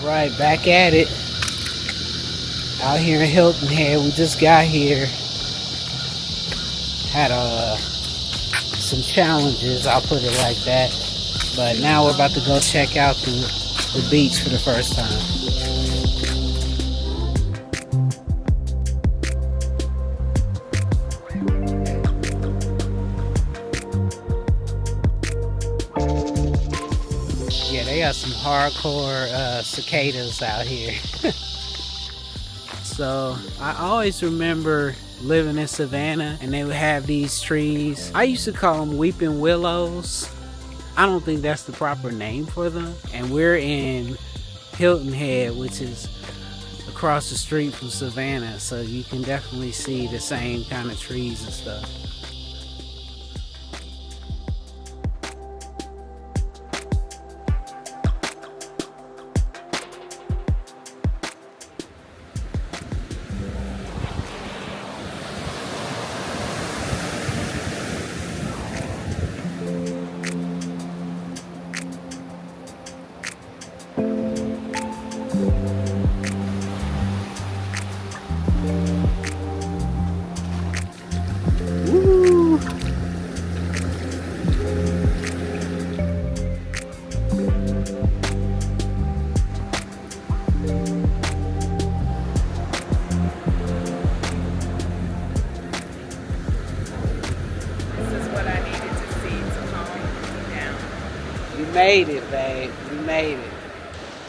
Right, back at it. Out here in Hilton Head, we just got here. Had some challenges, I'll put it like that. But now we're about to go check out the beach for the first time. Yeah, they got some hardcore cicadas out here. So I always remember living in Savannah and they would have these trees. I used to call them weeping willows. I don't think that's the proper name for them. And we're in Hilton Head, which is across the street from Savannah. So you can definitely see the same kind of trees and stuff. Made it, babe. We made it.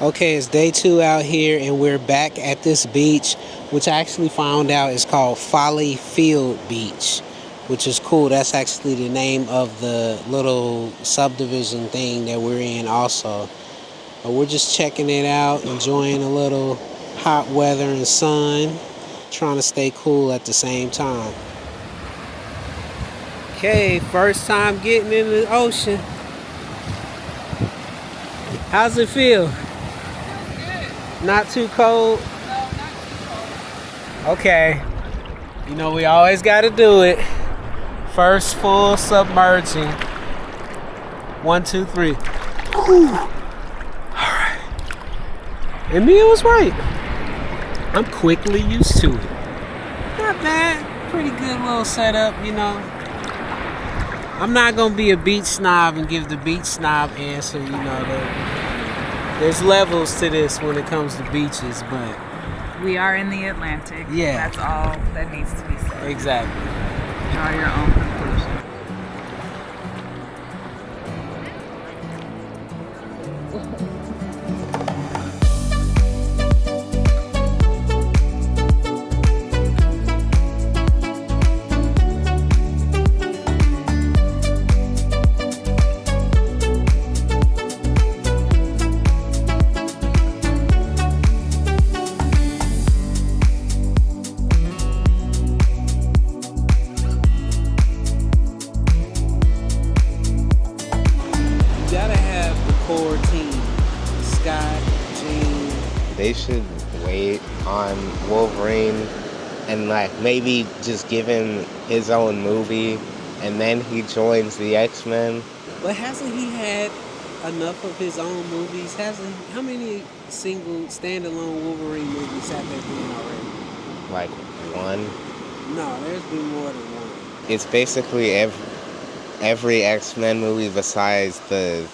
Okay, it's day 2 out here, and we're back at this beach, which I actually found out is called Folly Field Beach, which is cool. That's actually the name of the little subdivision thing that we're in also. But we're just checking it out, enjoying a little hot weather and sun, trying to stay cool at the same time. Okay, first time getting in the ocean. How's it feel? Good. Not too cold? No, not too cold. Okay. You know, we always got to do it. First full submerging. 1, 2, 3. Ooh. All right. And Mia was right. I'm quickly used to it. Not bad. Pretty good little setup, you know. I'm not going to be a beach snob and give the beach snob answer, you know. There's levels to this when it comes to beaches, but... We are in the Atlantic. Yeah. That's all that needs to be said. Exactly. Draw your own conclusion. They should wait on Wolverine and like maybe just give him his own movie and then he joins the X-Men. But hasn't he had enough of his own movies? How many single standalone Wolverine movies have there been already? Like one? No, there's been more than one. It's basically every X-Men movie besides the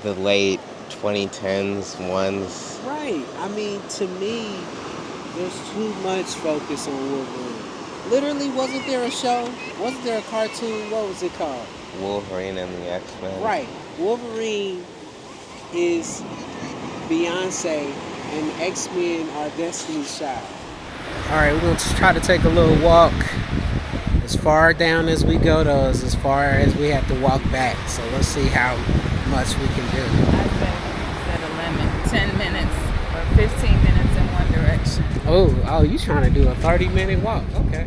late 2010s ones. Right. I mean, to me, there's too much focus on Wolverine. Literally, wasn't there a show? Wasn't there a cartoon? What was it called? Wolverine and the X-Men. Right. Wolverine is Beyonce and X-Men are Destiny's Child. All right, we're going to try to take a little walk. As far down as we go, though, is as far as we have to walk back. So let's see how much we can do. I set a limit, 10 minutes or 15 minutes in one direction. Oh, you trying to do a 30-minute walk? Okay.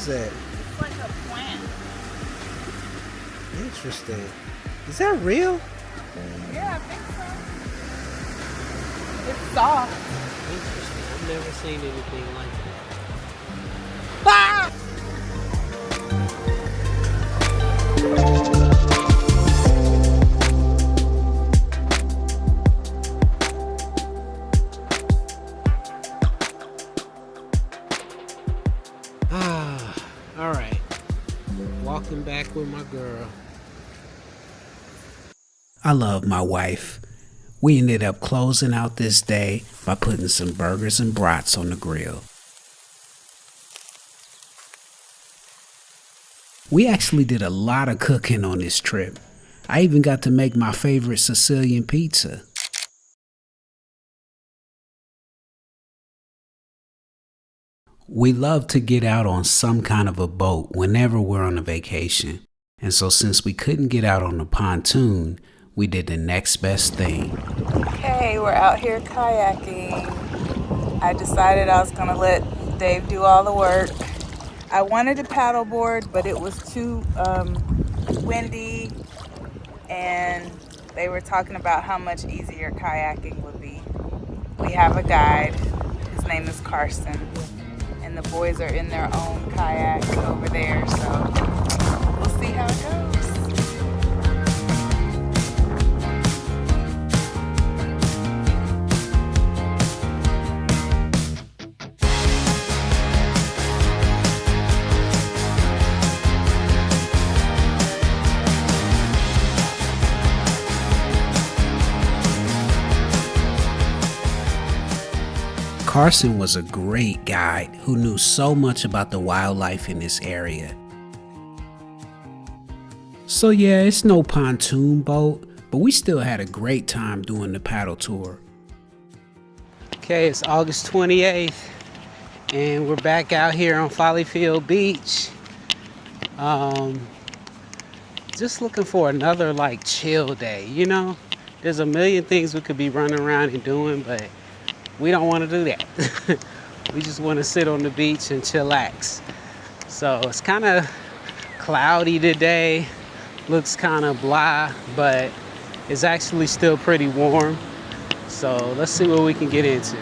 is that? It's like a plant. Interesting. Is that real? Yeah, I think so. It's soft. Interesting. I've never seen anything like that. All right. Walking back with my girl. I love my wife. We ended up closing out this day by putting some burgers and brats on the grill. We actually did a lot of cooking on this trip. I even got to make my favorite Sicilian pizza. We love to get out on some kind of a boat whenever we're on a vacation. And so since we couldn't get out on the pontoon, we did the next best thing. Okay, we're out here kayaking. I decided I was gonna let Dave do all the work. I wanted to paddleboard, but it was too windy, and they were talking about how much easier kayaking would be. We have a guide. His name is Carson, and the boys are in their own kayaks over there, so we'll see how it goes. Carson was a great guide who knew so much about the wildlife in this area. So yeah, it's no pontoon boat, but we still had a great time doing the paddle tour. Okay, it's August 28th, and we're back out here on Follyfield Beach. Just looking for another like chill day, you know? There's a million things we could be running around and doing, but we don't want to do that. We just want to sit on the beach and chillax. So it's kind of cloudy today. Looks kind of blah, but it's actually still pretty warm. So let's see what we can get into.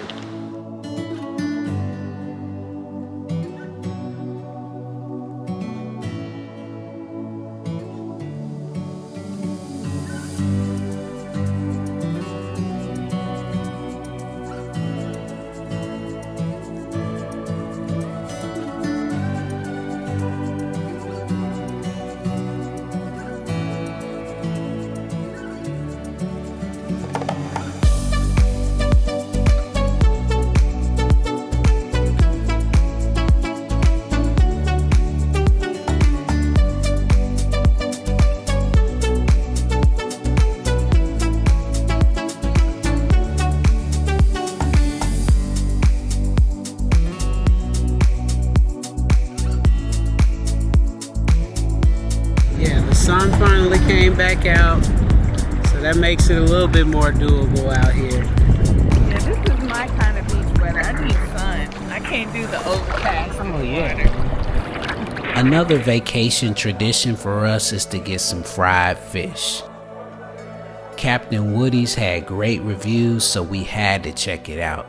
Sun finally came back out, so that makes it a little bit more doable out here. Yeah, this is my kind of beach weather. I need sun. I can't do the overcast. Oh yeah. Another vacation tradition for us is to get some fried fish. Captain Woody's had great reviews, so we had to check it out.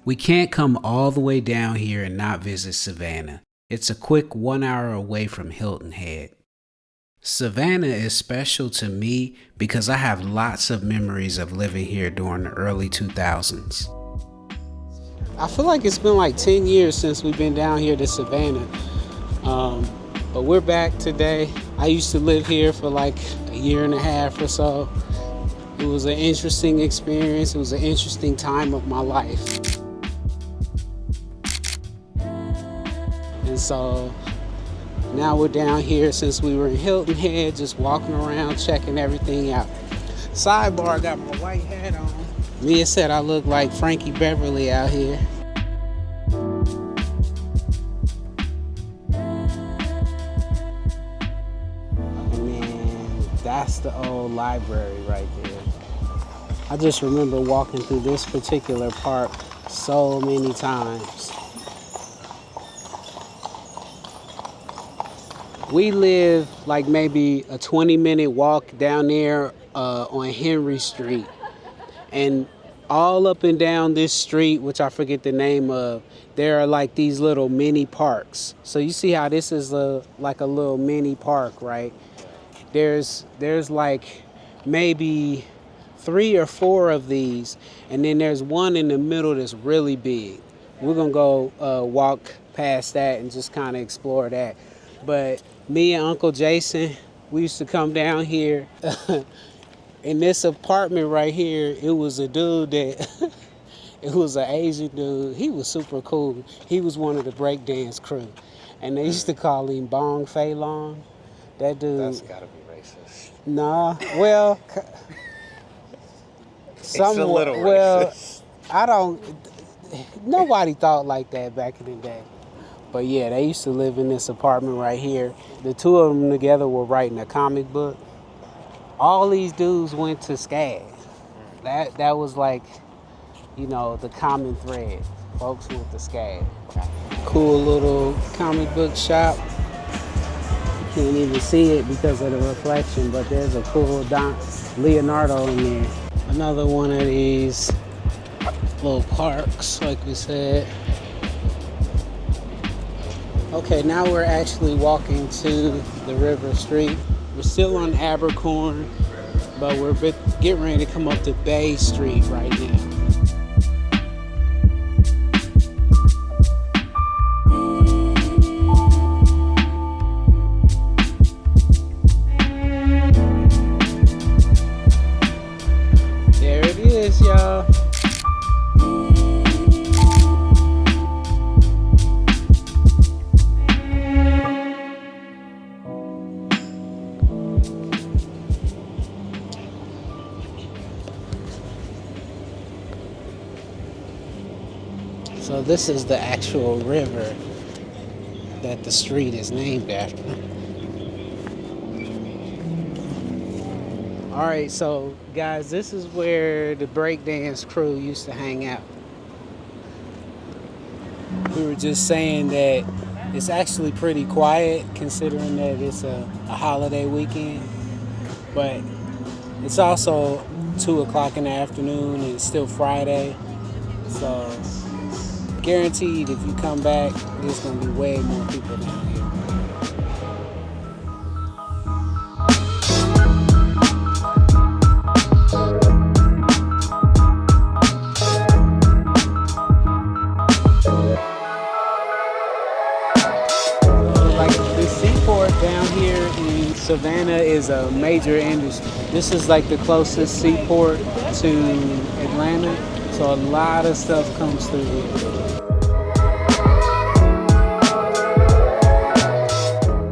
We can't come all the way down here and not visit Savannah. It's a quick 1 hour away from Hilton Head. Savannah is special to me because I have lots of memories of living here during the early 2000s. I feel like it's been like 10 years since we've been down here to Savannah. But we're back today. I used to live here for like a year and a half or so. It was an interesting experience. It was an interesting time of my life. And so now we're down here since we were in Hilton Head, just walking around, checking everything out. Sidebar, I got my white hat on. Mia said I look like Frankie Beverly out here. And then That's the old library right there. I just remember walking through this particular park so many times. We live like maybe a 20-minute walk down there on Henry Street. And all up and down this street, which I forget the name of, there are like these little mini parks. So you see how this is like a little mini park, right? There's like maybe 3 or 4 of these, and then there's one in the middle that's really big. We're gonna go walk past that and just kind of explore that. But me and Uncle Jason, we used to come down here. In this apartment right here, it was a dude that, it was an Asian dude. He was super cool. He was one of the breakdance crew. And they used to call him Bong Fei Long. That dude. That's gotta be racist. Nah, well. It's a little racist. I don't, nobody thought like that back in the day. But yeah, they used to live in this apartment right here. The two of them together were writing a comic book. All these dudes went to SCAD. That was like, you know, the common thread. Folks went to SCAD. Cool little comic book shop. You can't even see it because of the reflection, but there's a cool Leonardo in there. Another one of these little parks, like we said. Okay, now we're actually walking to the river street. We're still on Abercorn, but we're getting ready to come up to Bay Street right now. There it is, y'all. So this is the actual river that the street is named after. All right, so guys, this is where the breakdance crew used to hang out. We were just saying that it's actually pretty quiet considering that it's a holiday weekend, but it's also 2 o'clock in the afternoon and it's still Friday. So guaranteed if you come back, there's gonna be way more people down here. Like the seaport down here in Savannah is a major industry. This is like the closest seaport to Atlanta, so a lot of stuff comes through here.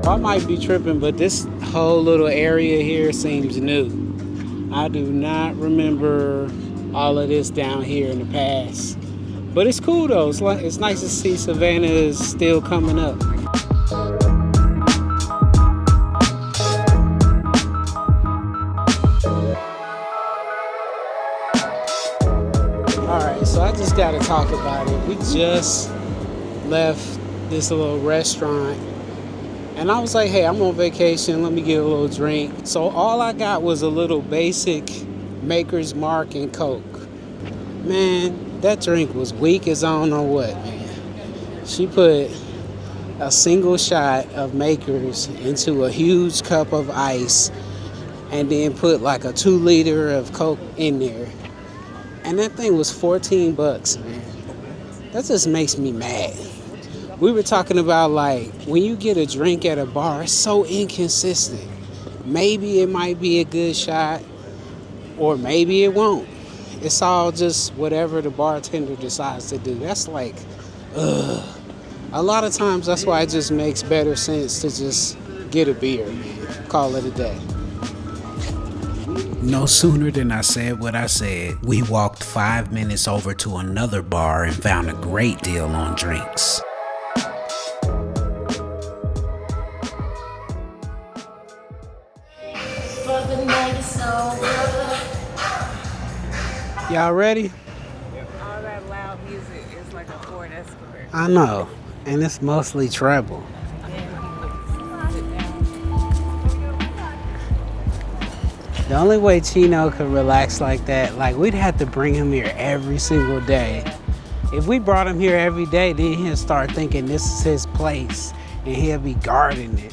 I might be tripping, but this whole little area here seems new. I do not remember all of this down here in the past. But it's cool though. It's nice to see Savannah is still coming up. Alright, so I just gotta talk about it. We just left this little restaurant. And I was like, hey, I'm on vacation, let me get a little drink. So all I got was a little basic Maker's Mark and Coke. Man, that drink was weak as I don't know what, man. She put a single shot of Maker's into a huge cup of ice and then put like a 2 liter of Coke in there. And that thing was $14, man. That just makes me mad. We were talking about like when you get a drink at a bar, it's so inconsistent. Maybe it might be a good shot or maybe it won't. It's all just whatever the bartender decides to do. That's like, ugh. A lot of times that's why it just makes better sense to just get a beer, man. Call it a day. No sooner than I said what I said, we walked 5 minutes over to another bar and found a great deal on drinks. For the Y'all ready? All that loud music is like a Ford Escort. I know, and it's mostly treble. The only way Chino could relax like that, like we'd have to bring him here every single day. If we brought him here every day, then he'll start thinking this is his place and he'll be guarding it.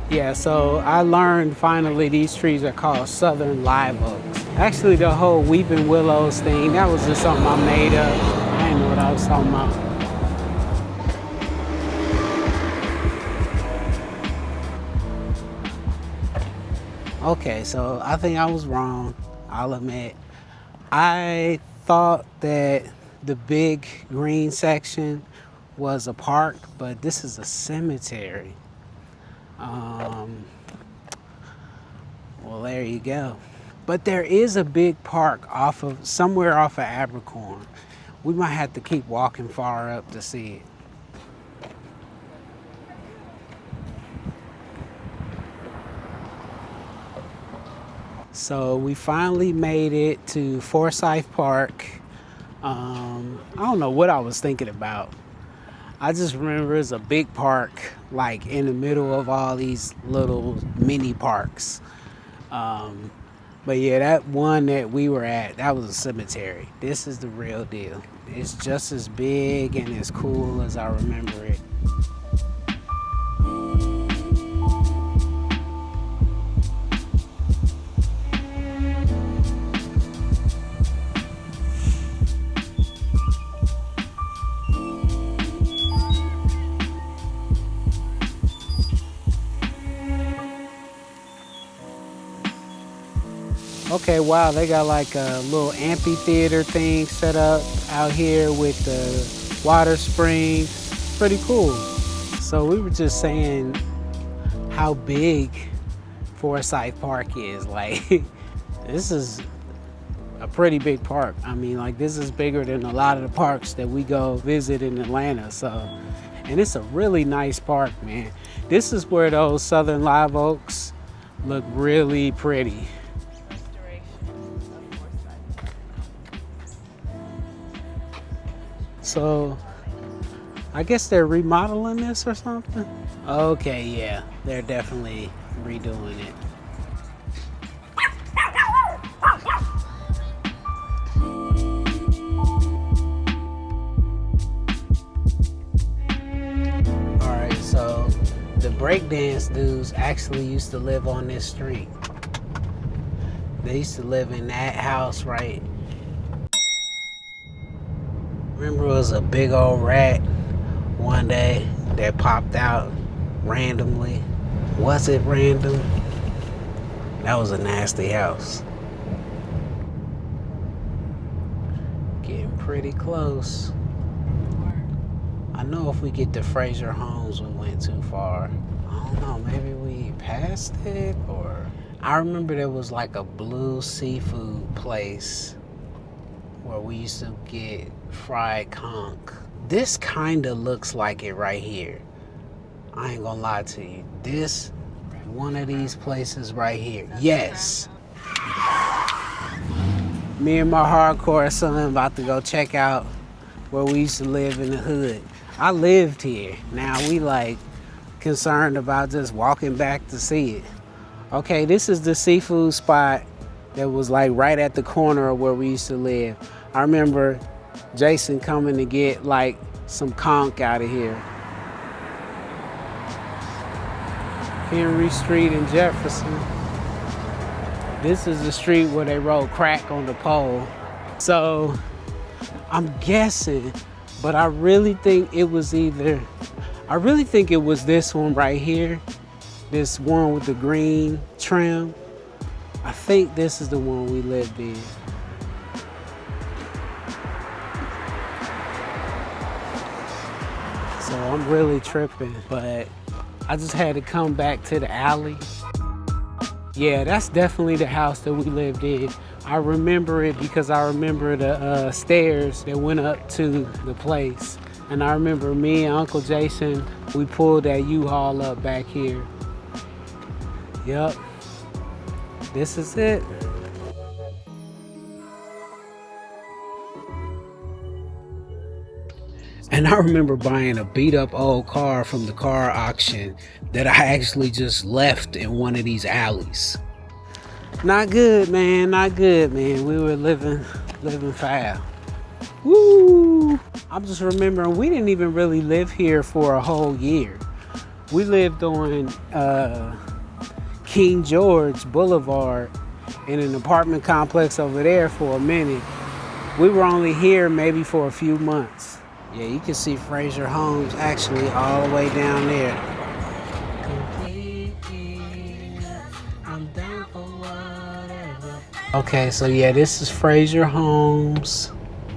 Yeah, so I learned finally these trees are called Southern Live Oaks. Actually, the whole Weeping Willows thing, that was just something I made up. I didn't know what I was talking about. Okay, so I think I was wrong, I'll admit. I thought that the big green section was a park, but this is a cemetery. Well, there you go. But there is a big park somewhere off of Abercorn. We might have to keep walking far up to see it. So we finally made it to Forsyth Park. I don't know what I was thinking about. I just remember it's a big park, like in the middle of all these little mini parks. But yeah, that one that we were at, that was a cemetery. This is the real deal. It's just as big and as cool as I remember it. Okay, wow, they got like a little amphitheater thing set up out here with the water springs. Pretty cool. So we were just saying how big Forsyth Park is. Like, this is a pretty big park. I mean, like, this is bigger than a lot of the parks that we go visit in Atlanta. So, and it's a really nice park, man. This is where those Southern Live Oaks look really pretty. So, I guess they're remodeling this or something? Okay, yeah, they're definitely redoing it. Alright, so the breakdance dudes actually used to live on this street. They used to live in that house, right? Remember, it was a big old rat one day that popped out randomly. Was it random? That was a nasty house. Getting pretty close. I know if we get to Fraser Homes, we went too far. I don't know, maybe we passed it, or... I remember there was like a blue seafood place where we used to get fried conch. This kind of looks like it right here. I ain't gonna lie to you. This, one of these places right here. Yes. Me and my hardcore son about to go check out where we used to live in the hood. I lived here. Now we like concerned about just walking back to see it. Okay, this is the seafood spot that was like right at the corner of where we used to live. I remember Jason coming to get like some conch out of here. Henry Street in Jefferson. This is the street where they roll crack on the pole. So I'm guessing, but I really think it was this one right here. This one with the green trim. I think this is the one we lived in. So I'm really tripping, but I just had to come back to the alley. Yeah, that's definitely the house that we lived in. I remember it because I remember the stairs that went up to the place. And I remember me and Uncle Jason, we pulled that U-Haul up back here. Yep, this is it. And I remember buying a beat up old car from the car auction that I actually just left in one of these alleys. Not good, man. Not good, man. We were living foul. Woo! I'm just remembering we didn't even really live here for a whole year. We lived on King George Boulevard in an apartment complex over there for a minute. We were only here maybe for a few months. Yeah, you can see Fraser Homes actually all the way down there. Okay, so yeah, this is Fraser Homes.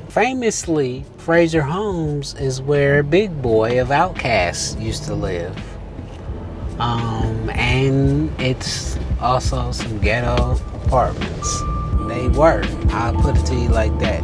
Famously, Fraser Homes is where Big Boy of Outkast used to live. And it's also some ghetto apartments. They were. I'll put it to you like that.